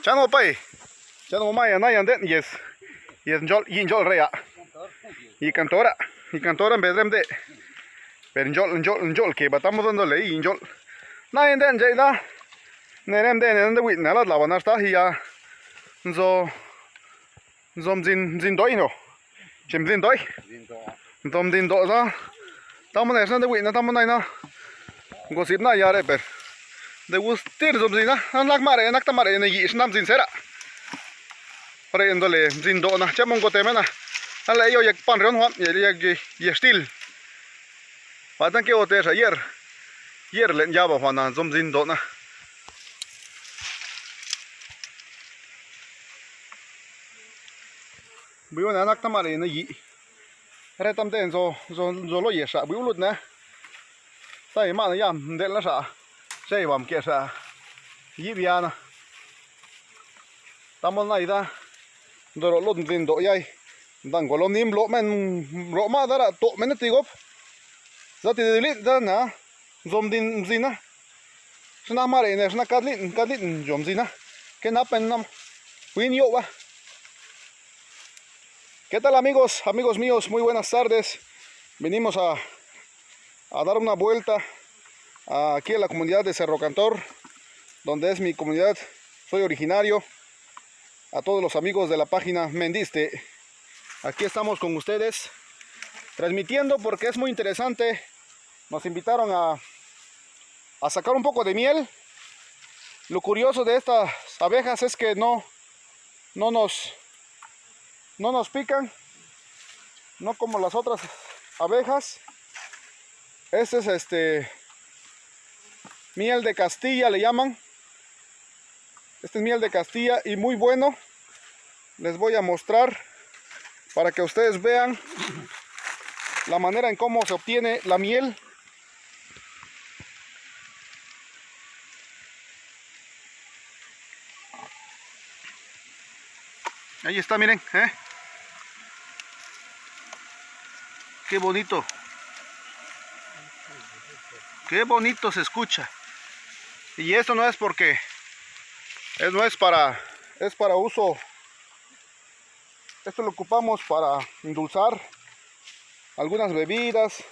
Chán một bay chán một mai nay anh đến yes njol rea y cantora en bedrem de pero njol que batamos dándole y njol nay anh đến vậy đó nên em đến win nala la bana sta hiya zo zom zin doi no chim zin doi zom zin do đó tamo này sang de win na tamo này na gosip na ya reper de gustir zom zin na anak mare anak tamare ne yi snam zin sera para endole zin do na chamon ko temena ala yo yak pan ron hom ye stil patan ke ote ayer len ya ba hana zom zin do na biu na anak tamare ne yi re tam ten zo lo ye sa biu lut na tai ma na yam den la sa sei bam ke sa yi bia na tamon nai da doro lo din do yai dang ko lo nim lo men ro ma da to men ti gop za ti li da na zom din zina sna mare ne sna kadlin zom zina ke na pen nam win yo wa. ¿Qué tal amigos míos? Muy buenas tardes. Venimos a dar una vuelta aquí en la comunidad de Cerro Cantor, donde es mi comunidad, soy originario. A todos los amigos de la página Mendiste, aquí estamos con ustedes, transmitiendo porque es muy interesante. Nos invitaron a sacar un poco de miel. Lo curioso de estas abejas es que no nos pican, no como las otras abejas. Este es miel de Castilla, le llaman. Este es miel de Castilla y muy bueno. Les voy a mostrar para que ustedes vean la manera en cómo se obtiene la miel. Ahí está, miren, qué bonito. Qué bonito se escucha. Y esto no es porque no es para uso. Esto lo ocupamos para endulzar algunas bebidas,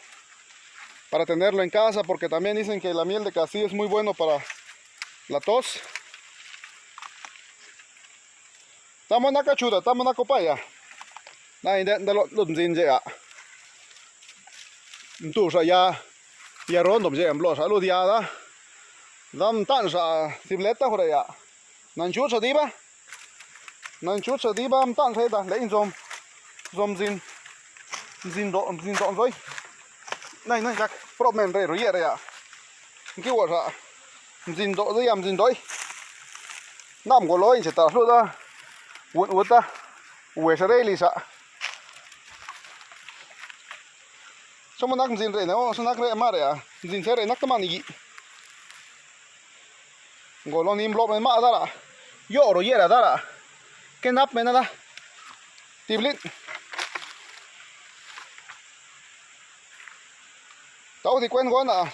para tenerlo en casa, porque también dicen que la miel de Castilla es muy bueno para la tos. Estamos na cachuda, estamos na copaya. Na inde lo zin je a. Tu sa ya rondom je amblo sa lu dia da. Dam tan sa sibleta hore ya. Nan chu sa diba. Nan chu sa diba am tan sa da le zom zin do rồi. Này jak problem re ro ye ya. Ki wa sa zin do yam zin doi. Nam go loi se ta lu da. Uta uesareli sa somo nak zin re no so nak re mare ya zin sere nak tamani yi ngolo nim lo ma dara yo ro yera dara ke nap me nada tiblit tao di quen gona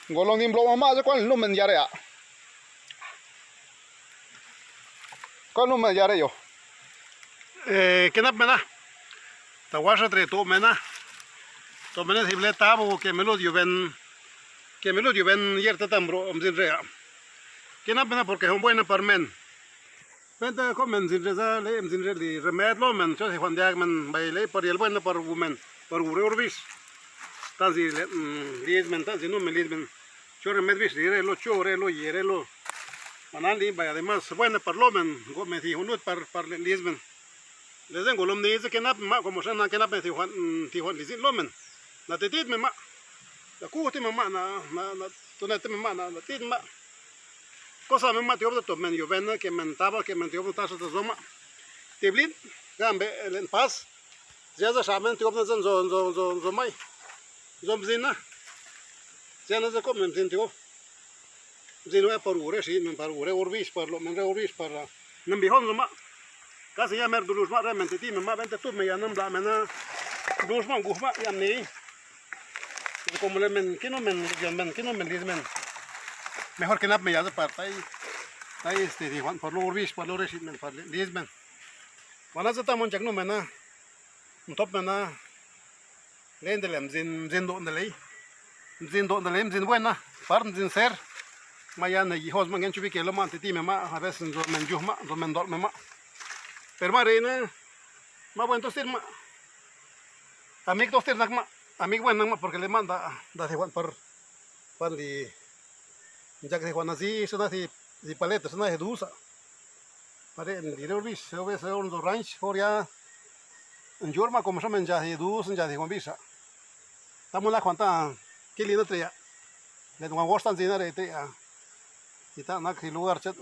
ngolo nim lo ma ja quan lu men yare ya con un ya yo que na mena ta washa tre to mena si bleta bo que me lo ven yerta tambro om sin rea que na mena porque son buena para men venta comen sin reza le sin re remed lo men cho se juan de men baile por el bueno por women por urbis tan si lies men tan si no me lies men cho remed bis re lo cho re lo yere lo Manali, además, bueno, para Lomen, me dijo, no, para Lisbon. Les tengo lo me dice que no, como se llama, que no me dijo, Lisbon, Lomen. La tetit me ma, la cuti me ma, tonete me ma, la tit ma. Cosa me ma, te obra, men, yo ven, que mentaba, que me te obra, tazo de zoma. Te blin, gambe, en paz. Ya se saben, te obra, zomai. Zomzina. Ya no se comen, sin tío. Si no es por ure, sí, para ure urbis, para lo menos urbis, para no me dijo no casi ya me durus más realmente ti me más vente tú me ya no bla me na durus más gufma ya ni como le men que no men ya men que no men dis men mejor que nada me ya de parte ta di wan par lo ris par lo resit men par lies men wana za ta mon jak no mena top mena len de lem zin do de lei zin do de lem zin buena par zin ser maya na hijos man gen chubi ke lo man ti me ma a veces do men juh ma do men dol me ma per ma reina ma buen tostir ma amig tostir nak ma amig buen nak ma porque le manda da de wan par li jak de wan así so da si paletas na edusa pare en dire bis se ve se on do ranch horia en jorma como se men ja edus ja de wan bisa tamo la cuanta que lindo trea le wan gostan zinare trea kita nak hi lugar chet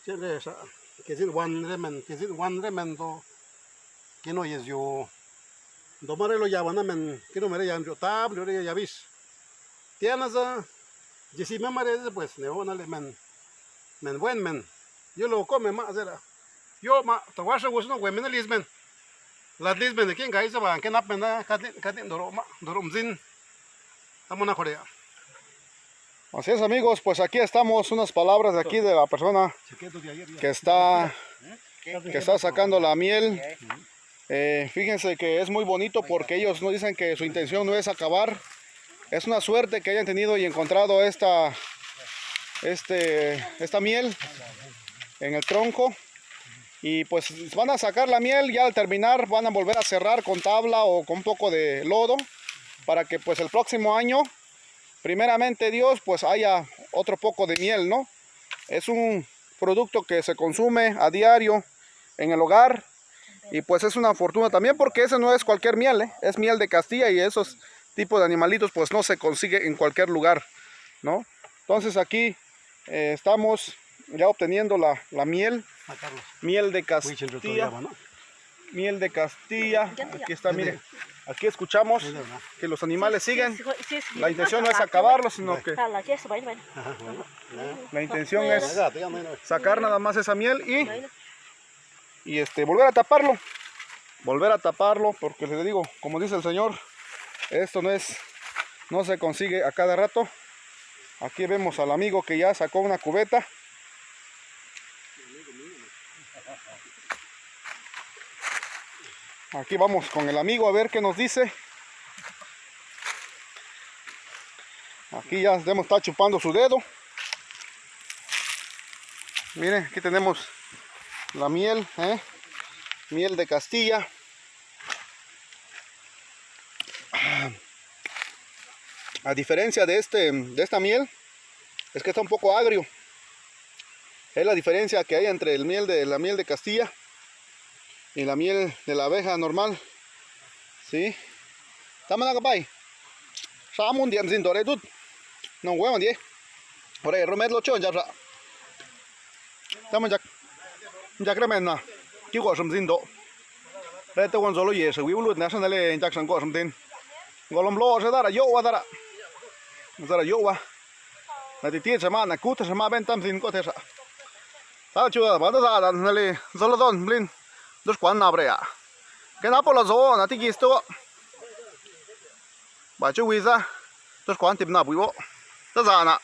le sa que sin wan remen do que no es yo do marelo ya van men que no mere ya yo tab yo ya bis tienes y si me merece pues ne ona le men buen men yo lo come más era yo ma to washa was no we men lismen la lismen de quién gaisa van que nap men katin dorom zin amona corea. Así es, amigos, pues aquí estamos, unas palabras de aquí de la persona que está sacando la miel. Fíjense que es muy bonito porque ellos no dicen que su intención no es acabar. Es una suerte que hayan tenido y encontrado esta miel en el tronco. Y pues van a sacar la miel y al terminar van a volver a cerrar con tabla o con un poco de lodo para que pues el próximo año, primeramente Dios, pues haya otro poco de miel, ¿no? Es un producto que se consume a diario en el hogar y pues es una fortuna también porque ese no es cualquier miel, ¿eh? Es miel de Castilla y esos tipos de animalitos pues no se consigue en cualquier lugar, ¿no? Entonces aquí estamos ya obteniendo la miel, miel de Castilla, miel de Castilla, aquí está, miren, aquí escuchamos que los animales siguen, la intención no es acabarlos, sino que la intención es sacar nada más esa miel y volver a taparlo, porque les digo, como dice el Señor, esto no se consigue a cada rato. Aquí vemos al amigo que ya sacó una cubeta. Aquí vamos con el amigo a ver qué nos dice. Aquí ya está chupando su dedo. Miren, aquí tenemos la miel, miel de Castilla. A diferencia de esta miel, es que está un poco agrio. Es la diferencia que hay entre la miel de Castilla y la miel de la abeja normal. ¿Sí? Tama na kapay. Sa amon diam zin dore tut. Nong we man di. Ore romet lo chon ja. Tama jak remen na. Ki go som zin do. Re te won solo ye se wi ulut na san le jak san go som tin. Golom lo se dara yo wa dara. Dara yo wa. Na ti ti sama na kut sama ben tam zin ko te sa. Ta chu ba da da na le solo don blin. Dos quan nabrea. Que na polo zo na ti gisto. Ba chu wiza. Dos quan tip na buibo. Ta za na.